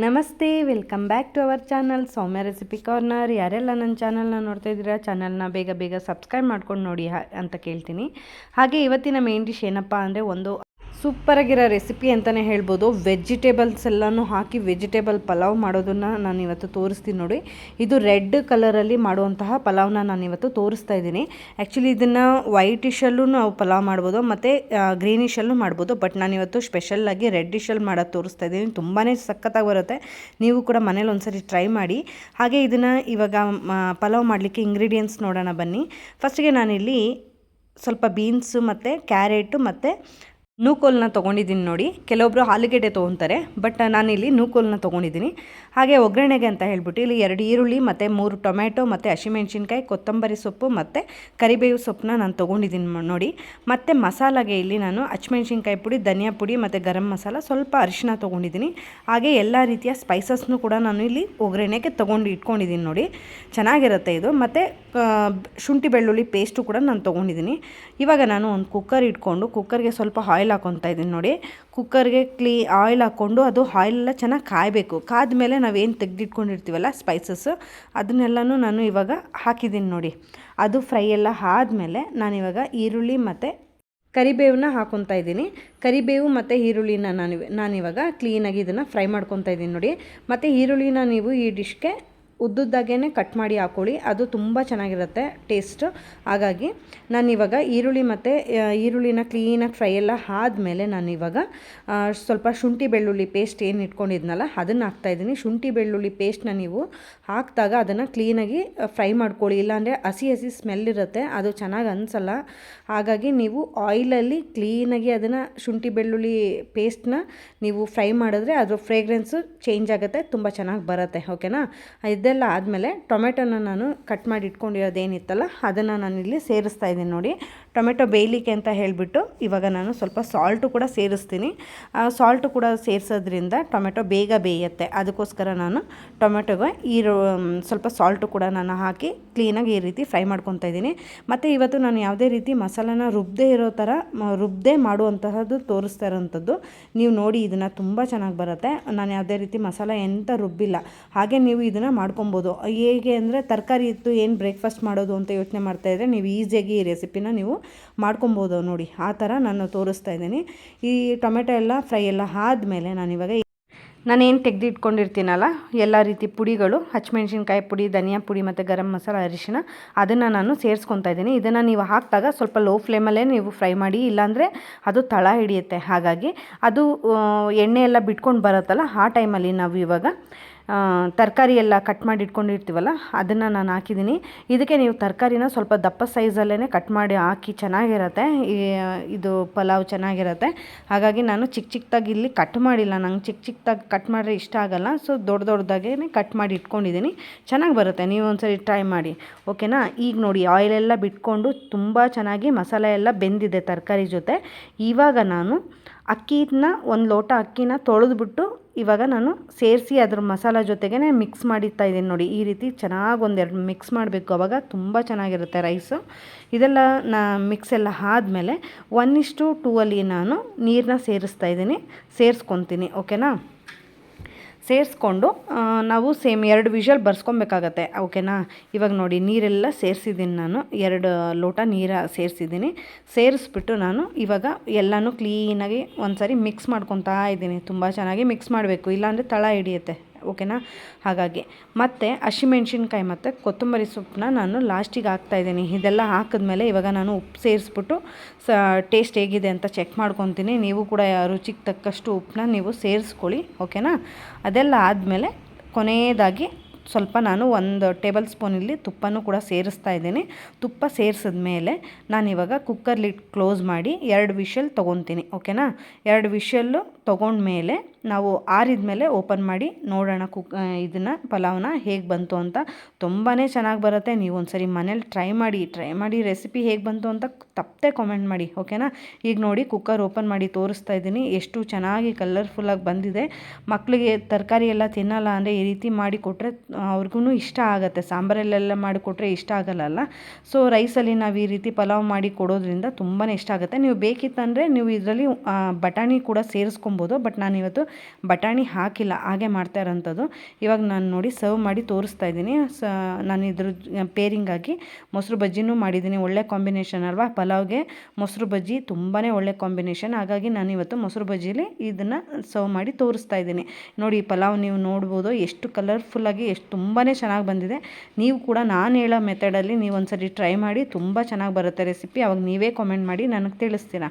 ನಮಸ್ತೆ, welcome back to our channel Soumya recipe corner. ಯಾರೆಲ್ಲ ನನ್ನ ಚಾನಲ್ನ ನೋಡ್ತಾ ಇದ್ದೀರಾ, ಚಾನಲ್ನ ಬೇಗ ಸಬ್ಸ್ಕ್ರೈಬ್ ಮಾಡ್ಕೊಂಡು ನೋಡಿ ಅಂತ ಕೇಳ್ತೀನಿ. ಹಾಗೆ ಇವತ್ತಿನ ಮೇನ್ ಡಿಶ್ ಏನಪ್ಪ ಅಂದರೆ ಒಂದು ಸೂಪರಾಗಿರೋ ರೆಸಿಪಿ ಅಂತಲೇ ಹೇಳ್ಬೋದು. ವೆಜಿಟೇಬಲ್ಸ್ ಎಲ್ಲನೂ ಹಾಕಿ ವೆಜಿಟೇಬಲ್ ಪಲಾವ್ ಮಾಡೋದನ್ನು ನಾನು ಇವತ್ತು ತೋರಿಸ್ತೀನಿ ನೋಡಿ. ಇದು ರೆಡ್ ಕಲರಲ್ಲಿ ಮಾಡುವಂತಹ ಪಲಾವ್ನ ನಾನು ಇವತ್ತು ತೋರಿಸ್ತಾ ಇದ್ದೀನಿ. ಆ್ಯಕ್ಚುಲಿ ಇದನ್ನು ವೈಟಿಶಲ್ಲೂ ನಾವು ಪಲಾವ್ ಮಾಡ್ಬೋದು ಮತ್ತು ಗ್ರೀನಿಶಲ್ಲೂ ಮಾಡ್ಬೋದು. ಬಟ್ ನಾನಿವತ್ತು ಸ್ಪೆಷಲ್ಲಾಗಿ ರೆಡ್ಡಿಶಲ್ಲಿ ಮಾಡೋದು ತೋರಿಸ್ತಾ ಇದ್ದೀನಿ. ತುಂಬಾ ಸಖತ್ತಾಗಿ ಬರುತ್ತೆ. ನೀವು ಕೂಡ ಮನೇಲಿ ಒಂದ್ಸರಿ ಟ್ರೈ ಮಾಡಿ. ಹಾಗೆ ಇದನ್ನು ಇವಾಗ ಪಲಾವ್ ಮಾಡಲಿಕ್ಕೆ ಇಂಗ್ರೀಡಿಯೆಂಟ್ಸ್ ನೋಡೋಣ ಬನ್ನಿ. ಫಸ್ಟಿಗೆ ನಾನಿಲ್ಲಿ ಸ್ವಲ್ಪ ಬೀನ್ಸು ಮತ್ತು ಕ್ಯಾರೆಟು ಮತ್ತು ನೂಕೋಲನ್ನ ತೊಗೊಂಡಿದ್ದೀನಿ ನೋಡಿ. ಕೆಲವೊಬ್ಬರು ಆಲೂಗೆಡ್ಡೆ ತೊಗೊತಾರೆ, ಬಟ್ ನಾನಿಲ್ಲಿ ನೂಕೋಲನ್ನ ತೊಗೊಂಡಿದ್ದೀನಿ. ಹಾಗೆ ಒಗ್ಗರಣೆಗೆ ಅಂತ ಹೇಳ್ಬಿಟ್ಟು ಇಲ್ಲಿ 2 ಈರುಳ್ಳಿ ಮತ್ತು 3 ಟೊಮೆಟೊ ಮತ್ತು ಹಸಿಮೆಣ್ಸಿನ್ಕಾಯಿ, ಕೊತ್ತಂಬರಿ ಸೊಪ್ಪು ಮತ್ತು ಕರಿಬೇವು ಸೊಪ್ಪನ್ನ ನಾನು ತೊಗೊಂಡಿದ್ದೀನಿ ನೋಡಿ. ಮತ್ತು ಮಸಾಲಾಗೆ ಇಲ್ಲಿ ನಾನು ಹಸಿಮೆಣ್ಸಿನ್ಕಾಯಿ ಪುಡಿ, ಧನಿಯಾ ಪುಡಿ ಮತ್ತು ಗರಂ ಮಸಾಲ, ಸ್ವಲ್ಪ ಅರಿಶಿನ ತೊಗೊಂಡಿದ್ದೀನಿ. ಹಾಗೆ ಎಲ್ಲ ರೀತಿಯ ಸ್ಪೈಸಸ್ನು ಕೂಡ ನಾನು ಇಲ್ಲಿ ಒಗ್ಗರಣೆಗೆ ಇಟ್ಕೊಂಡಿದ್ದೀನಿ ನೋಡಿ. ಚೆನ್ನಾಗಿರುತ್ತೆ ಇದು. ಮತ್ತು ಶುಂಠಿ ಬೆಳ್ಳುಳ್ಳಿ ಪೇಸ್ಟು ಕೂಡ ನಾನು ತೊಗೊಂಡಿದ್ದೀನಿ. ಇವಾಗ ನಾನು ಒಂದು ಕುಕ್ಕರ್ ಇಟ್ಕೊಂಡು ಕುಕ್ಕರ್ಗೆ ಸ್ವಲ್ಪ ಆಯಿಲ್ ಹಾಕ್ಕೊತಾ ಇದ್ದೀನಿ ನೋಡಿ. ಕುಕ್ಕರ್ಗೆ ಆಯಿಲ್ ಹಾಕ್ಕೊಂಡು ಅದು ಆಯಿಲೆಲ್ಲ ಚೆನ್ನಾಗಿ ಕಾಯಬೇಕು. ಕಾದ್ಮೇಲೆ ನಾವೇನು ತೆಗೆದಿಟ್ಕೊಂಡಿರ್ತೀವಲ್ಲ ಸ್ಪೈಸಸ್, ಅದನ್ನೆಲ್ಲನೂ ನಾನು ಇವಾಗ ಹಾಕಿದ್ದೀನಿ ನೋಡಿ. ಅದು ಫ್ರೈ ಎಲ್ಲ ಆದಮೇಲೆ ನಾನಿವಾಗ ಈರುಳ್ಳಿ ಮತ್ತು ಕರಿಬೇವನ್ನ ಹಾಕ್ಕೊತಾ ಇದ್ದೀನಿ. ಕರಿಬೇವು ಮತ್ತು ಈರುಳ್ಳಿನ ನಾನಿವಾಗ ಕ್ಲೀನಾಗಿ ಇದನ್ನು ಫ್ರೈ ಮಾಡ್ಕೊತಾ ಇದ್ದೀನಿ ನೋಡಿ. ಮತ್ತು ಈರುಳ್ಳಿನ ನೀವು ಈ ಡಿಶ್ಗೆ ಉದ್ದುದ್ದಾಗೇ ಕಟ್ ಮಾಡಿ ಹಾಕ್ಕೊಳ್ಳಿ, ಅದು ತುಂಬ ಚೆನ್ನಾಗಿರುತ್ತೆ ಟೇಸ್ಟು. ಹಾಗಾಗಿ ನಾನಿವಾಗ ಈರುಳ್ಳಿನ ಕ್ಲೀನಾಗಿ ಫ್ರೈ ಎಲ್ಲ ಆದಮೇಲೆ ನಾನಿವಾಗ ಸ್ವಲ್ಪ ಶುಂಠಿ ಬೆಳ್ಳುಳ್ಳಿ ಪೇಸ್ಟ್ ಏನು ಇಟ್ಕೊಂಡಿದ್ನಲ್ಲ ಅದನ್ನು ಹಾಕ್ತಾಯಿದ್ದೀನಿ. ಶುಂಠಿ ಬೆಳ್ಳುಳ್ಳಿ ಪೇಸ್ಟ್ನ ನೀವು ಹಾಕಿದಾಗ ಅದನ್ನು ಕ್ಲೀನಾಗಿ ಫ್ರೈ ಮಾಡ್ಕೊಳ್ಳಿ, ಇಲ್ಲಾಂದರೆ ಹಸಿ ಸ್ಮೆಲ್ ಇರುತ್ತೆ, ಅದು ಚೆನ್ನಾಗಿ ಅನಿಸಲ್ಲ. ಹಾಗಾಗಿ ನೀವು ಆಯಿಲಲ್ಲಿ ಕ್ಲೀನಾಗಿ ಅದನ್ನು ಶುಂಠಿ ಬೆಳ್ಳುಳ್ಳಿ ಪೇಸ್ಟ್ನ ನೀವು ಫ್ರೈ ಮಾಡಿದ್ರೆ ಅದ್ರ ಫ್ರೇಗ್ರೆನ್ಸು ಚೇಂಜ್ ಆಗುತ್ತೆ, ತುಂಬ ಚೆನ್ನಾಗಿ ಬರುತ್ತೆ. ಓಕೆನಾ? ಇದೆಲ್ಲ ಆದಮೇಲೆ ಟೊಮೆಟೊನ ನಾನು ಕಟ್ ಮಾಡಿ ಇಟ್ಕೊಂಡಿರೋದೇನಿತ್ತಲ್ಲ ಅದನ್ನು ನಾನಿಲ್ಲಿ ಸೇರಿಸ್ತಾ ಇದ್ದೀನಿ ನೋಡಿ. ಟೊಮೆಟೊ ಬೇಯಲಿಕ್ಕೆ ಅಂತ ಹೇಳಿಬಿಟ್ಟು ಇವಾಗ ನಾನು ಸ್ವಲ್ಪ ಸಾಲ್ಟು ಕೂಡ ಸೇರಿಸ್ತೀನಿ. ಸಾಲ್ಟು ಕೂಡ ಸೇರಿಸೋದ್ರಿಂದ ಟೊಮೆಟೊ ಬೇಗ ಬೇಯುತ್ತೆ. ಅದಕ್ಕೋಸ್ಕರ ನಾನು ಟೊಮೆಟೊಗೆ ಸ್ವಲ್ಪ ಸಾಲ್ಟು ಕೂಡ ನಾನು ಹಾಕಿ ಕ್ಲೀನಾಗಿ ಈ ರೀತಿ ಫ್ರೈ ಮಾಡ್ಕೊತಾ ಇದ್ದೀನಿ. ಮತ್ತು ಇವತ್ತು ನಾನು ಯಾವುದೇ ರೀತಿ ಮಸಾಲಾನ ರುಬ್ಬದೇ ಮಾಡುವಂತಹದ್ದು ತೋರಿಸ್ತಾ ಇರೋವಂಥದ್ದು. ನೀವು ನೋಡಿ, ಇದನ್ನು ತುಂಬ ಚೆನ್ನಾಗಿ ಬರುತ್ತೆ. ನಾನು ಯಾವುದೇ ರೀತಿ ಮಸಾಲ ಎಂತ ರುಬ್ಬಿಲ್ಲ. ಹಾಗೆ ನೀವು ಇದನ್ನು ಮಾಡ್ಕೊಬೋದು. ಹೇಗೆ ಅಂದರೆ ತರಕಾರಿ ಇತ್ತು ಏನು ಬ್ರೇಕ್ಫಾಸ್ಟ್ ಮಾಡೋದು ಅಂತ ಯೋಚನೆ ಮಾಡ್ತಾಯಿದ್ರೆ ನೀವು ಈಸಿಯಾಗಿ ಈ ರೆಸಿಪಿನ ನೀವು ಮಾಡ್ಕೊಬೋದು ನೋಡಿ. ಆ ಥರ ನಾನು ತೋರಿಸ್ತಾ ಇದ್ದೀನಿ. ಈ ಟೊಮೆಟೊ ಎಲ್ಲ ಫ್ರೈ ಎಲ್ಲ ಆದಮೇಲೆ ನಾನೇನು ತೆಗೆದಿಟ್ಕೊಂಡಿರ್ತೀನಲ್ಲ ಎಲ್ಲ ರೀತಿ ಪುಡಿಗಳು, ಹಸಿಮೆಣ್ಸಿನ್ಕಾಯಿ ಪುಡಿ, ಧನಿಯಾ ಪುಡಿ ಮತ್ತು ಗರಂ ಮಸಾಲ, ಅರಿಶಿನ, ಅದನ್ನು ನಾನು ಸೇರಿಸ್ಕೊತಾ ಇದ್ದೀನಿ. ಇದನ್ನು ನೀವು ಹಾಕಿದಾಗ ಸ್ವಲ್ಪ ಲೋ ಫ್ಲೇಮಲ್ಲೇ ನೀವು ಫ್ರೈ ಮಾಡಿ, ಇಲ್ಲಾಂದರೆ ಅದು ತಳ ಹಿಡಿಯುತ್ತೆ. ಹಾಗಾಗಿ ಅದು ಎಣ್ಣೆ ಎಲ್ಲ ಬಿಟ್ಕೊಂಡು ಬರುತ್ತಲ್ಲ, ಆ ಟೈಮಲ್ಲಿ ನಾವು ಇವಾಗ ತರಕಾರಿ ಎಲ್ಲ ಕಟ್ ಮಾಡಿ ಇಟ್ಕೊಂಡಿರ್ತೀವಲ್ಲ ಅದನ್ನು ನಾನು ಹಾಕಿದ್ದೀನಿ. ಇದಕ್ಕೆ ನೀವು ತರಕಾರಿನ ಸ್ವಲ್ಪ ದಪ್ಪ ಸೈಜಲ್ಲೇ ಕಟ್ ಮಾಡಿ ಹಾಕಿ ಚೆನ್ನಾಗಿರುತ್ತೆ. ಇದು ಪಲಾವ್ ಚೆನ್ನಾಗಿರುತ್ತೆ. ಹಾಗಾಗಿ ನಾನು ಚಿಕ್ಕದಾಗಿ ಇಲ್ಲಿ ಕಟ್ ಮಾಡಿಲ್ಲ. ನಂಗೆ ಚಿಕ್ಕದಾಗಿ ಕಟ್ ಮಾಡಿದ್ರೆ ಇಷ್ಟ ಆಗೋಲ್ಲ. ಸೊ ದೊಡ್ಡದಾಗೇ ಕಟ್ ಮಾಡಿ ಇಟ್ಕೊಂಡಿದ್ದೀನಿ. ಚೆನ್ನಾಗಿ ಬರುತ್ತೆ, ನೀವು ಒಂದ್ಸರಿ ಟ್ರೈ ಮಾಡಿ. ಓಕೆನಾ? ಈಗ ನೋಡಿ, ಆಯಿಲೆಲ್ಲ ಬಿಟ್ಕೊಂಡು ತುಂಬ ಚೆನ್ನಾಗಿ ಮಸಾಲೆ ಎಲ್ಲ ಬೆಂದಿದೆ ತರಕಾರಿ ಜೊತೆ. ಇವಾಗ ನಾನು ಒಂದು ಲೋಟ ಅಕ್ಕಿನ ತೊಳೆದ್ಬಿಟ್ಟು ಇವಾಗ ನಾನು ಸೇರಿಸಿ ಅದ್ರ ಮಸಾಲ ಜೊತೆಗೇ ಮಿಕ್ಸ್ ಮಾಡಿರ್ತಾ ಇದ್ದೀನಿ ನೋಡಿ. ಈ ರೀತಿ ಚೆನ್ನಾಗಿ ಒಂದೆರಡು ಮಿಕ್ಸ್ ಮಾಡಬೇಕು, ಆವಾಗ ತುಂಬ ಚೆನ್ನಾಗಿರುತ್ತೆ ರೈಸು. ಇದೆಲ್ಲ ಮಿಕ್ಸ್ ಎಲ್ಲ ಆದಮೇಲೆ 1:2 ಅಲ್ಲಿ ನಾನು ನೀರನ್ನ ಸೇರಿಸ್ಕೊತೀನಿ. ಓಕೆನಾ? ಸೇರಿಸ್ಕೊಂಡು ನಾವು ಸೇಮ್ 2 ವಿಷಲ್ ಬರ್ಸ್ಕೊಬೇಕಾಗತ್ತೆ. ಓಕೆನಾ? ಇವಾಗ ನೋಡಿ, ನೀರೆಲ್ಲ ಸೇರಿಸಿದ್ದೀನಿ ನಾನು. 2 ಲೋಟ ನೀರು ಸೇರಿಸ್ಬಿಟ್ಟು ನಾನು ಇವಾಗ ಎಲ್ಲನೂ ಕ್ಲೀನಾಗಿ ಒಂದ್ಸರಿ ಮಿಕ್ಸ್ ಮಾಡ್ಕೊತಾ ಇದ್ದೀನಿ. ತುಂಬ ಚೆನ್ನಾಗಿ ಮಿಕ್ಸ್ ಮಾಡಬೇಕು, ಇಲ್ಲಾಂದರೆ ತಳ ಹಿಡಿಯುತ್ತೆ. ಓಕೆನಾ? ಹಾಗಾಗಿ ಮತ್ತು ಹಸಿಮೆಣ್ಸಿನ್ಕಾಯಿ ಮತ್ತು ಕೊತ್ತಂಬರಿ ಸೊಪ್ಪನ್ನ ನಾನು ಲಾಸ್ಟಿಗೆ ಹಾಕ್ತಾಯಿದ್ದೀನಿ. ಇದೆಲ್ಲ ಹಾಕಿದ್ಮೇಲೆ ಇವಾಗ ನಾನು ಉಪ್ಪು ಸೇರಿಸ್ಬಿಟ್ಟು ಟೇಸ್ಟ್ ಹೇಗಿದೆ ಅಂತ ಚೆಕ್ ಮಾಡ್ಕೊತೀನಿ. ನೀವು ಕೂಡ ರುಚಿಗೆ ತಕ್ಕಷ್ಟು ಉಪ್ಪನ್ನ ನೀವು ಸೇರಿಸ್ಕೊಳ್ಳಿ. ಓಕೆನಾ? ಅದೆಲ್ಲ ಆದಮೇಲೆ ಕೊನೆಯದಾಗಿ ಸ್ವಲ್ಪ ನಾನು 1 ಟೇಬಲ್ ಸ್ಪೂನ್ ಇಲ್ಲಿ ತುಪ್ಪನೂ ಕೂಡ ಸೇರಿಸ್ತಾ ಇದ್ದೀನಿ. ತುಪ್ಪ ಸೇರಿಸಿದ ಮೇಲೆ ನಾನಿವಾಗ ಕುಕ್ಕರ್ ಲಿಡ್ ಕ್ಲೋಸ್ ಮಾಡಿ 2 ವಿಷಲ್ ತೊಗೊತೀನಿ. ಓಕೆನಾ? 2 ವಿಷಲ್ಲು ತೊಗೊಂಡ್ಮೇಲೆ ನಾವು ಆರಿದ ಮೇಲೆ ಓಪನ್ ಮಾಡಿ ನೋಡೋಣ ಇದನ್ನು ಪಲಾವ್ನ ಹೇಗೆ ಬಂತು ಅಂತ. ತುಂಬಾ ಚೆನ್ನಾಗಿ ಬರುತ್ತೆ. ನೀವು ಒಂದ್ಸರಿ ಮನೇಲಿ ಟ್ರೈ ಮಾಡಿ ರೆಸಿಪಿ ಹೇಗೆ ಬಂತು ಅಂತ ತಪ್ಪದೆ ಕಾಮೆಂಟ್ ಮಾಡಿ. ಓಕೆನಾ? ಈಗ ನೋಡಿ, ಕುಕ್ಕರ್ ಓಪನ್ ಮಾಡಿ ತೋರಿಸ್ತಾ ಇದ್ದೀನಿ. ಎಷ್ಟು ಚೆನ್ನಾಗಿ ಕಲರ್ಫುಲ್ಲಾಗಿ ಬಂದಿದೆ. ಮಕ್ಕಳಿಗೆ ತರಕಾರಿ ಎಲ್ಲ ತಿನ್ನಲ್ಲ ಅಂದರೆ ಈ ರೀತಿ ಮಾಡಿ ಕೊಟ್ಟರೆ ಅವ್ರಿಗೂ ಇಷ್ಟ ಆಗುತ್ತೆ. ಸಾಂಬಾರಲ್ಲೆಲ್ಲ ಮಾಡಿಕೊಟ್ರೆ ಇಷ್ಟ ಆಗಲ್ಲ. ಸೊ ರೈಸಲ್ಲಿ ನಾವು ಈ ರೀತಿ ಪಲಾವ್ ಮಾಡಿ ಕೊಡೋದ್ರಿಂದ ತುಂಬಾ ಇಷ್ಟ ಆಗುತ್ತೆ. ನೀವು ಬೇಕಿತ್ತಂದರೆ ನೀವು ಇದರಲ್ಲಿ ಬಟಾಣಿ ಕೂಡ ಸೇರಿಸ್ಕೊಬೋದು. ಬಟ್ ನಾನಿವತ್ತು ಬಟಾಣಿ ಹಾಕಿಲ್ಲ, ಹಾಗೆ ಮಾಡ್ತಾ ಇರೋಂಥದ್ದು. ಇವಾಗ ನಾನು ನೋಡಿ ಸರ್ವ್ ಮಾಡಿ ತೋರಿಸ್ತಾ ಇದ್ದೀನಿ. ನಾನು ಇದ್ರ ಪೇರಿಂಗಾಗಿ ಮೊಸರು ಬಜ್ಜಿನೂ ಮಾಡಿದ್ದೀನಿ. ಒಳ್ಳೆ ಕಾಂಬಿನೇಷನ್ ಅಲ್ವಾ, ಪಲಾವ್ಗೆ ಮೊಸರು ಬಜ್ಜಿ ತುಂಬಾ ಒಳ್ಳೆ ಕಾಂಬಿನೇಷನ್. ಹಾಗಾಗಿ ನಾನು ಇವತ್ತು ಮೊಸರು ಬಜ್ಜಿಲಿ ಇದನ್ನು ಸರ್ವ್ ಮಾಡಿ ತೋರಿಸ್ತಾ ಇದ್ದೀನಿ. ನೋಡಿ ಪಲಾವ್ ನೀವು ನೋಡ್ಬೋದು ಎಷ್ಟು ಕಲರ್ಫುಲ್ಲಾಗಿ ಎಷ್ಟು ತುಂಬಾ ಚೆನ್ನಾಗಿ ಬಂದಿದೆ. ನೀವು ಕೂಡ ನಾನು ಹೇಳೋ ಮೆಥಡಲ್ಲಿ ನೀವು ಒಂದ್ಸರಿ ಟ್ರೈ ಮಾಡಿ, ತುಂಬ ಚೆನ್ನಾಗಿ ಬರುತ್ತೆ ರೆಸಿಪಿ. ಅವಾಗ ನೀವೇ ಕಾಮೆಂಟ್ ಮಾಡಿ ನನಗೆ ತಿಳಿಸ್ತೀರಾ.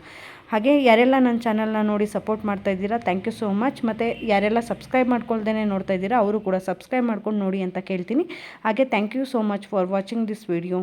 ಹಾಗೆ ಯಾರೆಲ್ಲ ನನ್ನ ಚಾನಲ್ನ ನೋಡಿ ಸಪೋರ್ಟ್ ಮಾಡ್ತಾ ಇದ್ದೀರಾ, ಥ್ಯಾಂಕ್ ಯು ಸೋ ಮಚ್. ಮತ್ತು ಯಾರೆಲ್ಲ ಸಬ್ಸ್ಕ್ರೈಬ್ ಮಾಡ್ಕೊಳ್ದೇ ನೋಡ್ತಾ ಇದ್ದೀರಾ ಅವರು ಕೂಡ ಸಬ್ಸ್ಕ್ರೈಬ್ ಮಾಡ್ಕೊಂಡು ನೋಡಿ ಅಂತ ಕೇಳ್ತೀನಿ. ಹಾಗೆ thank you so much for watching this video.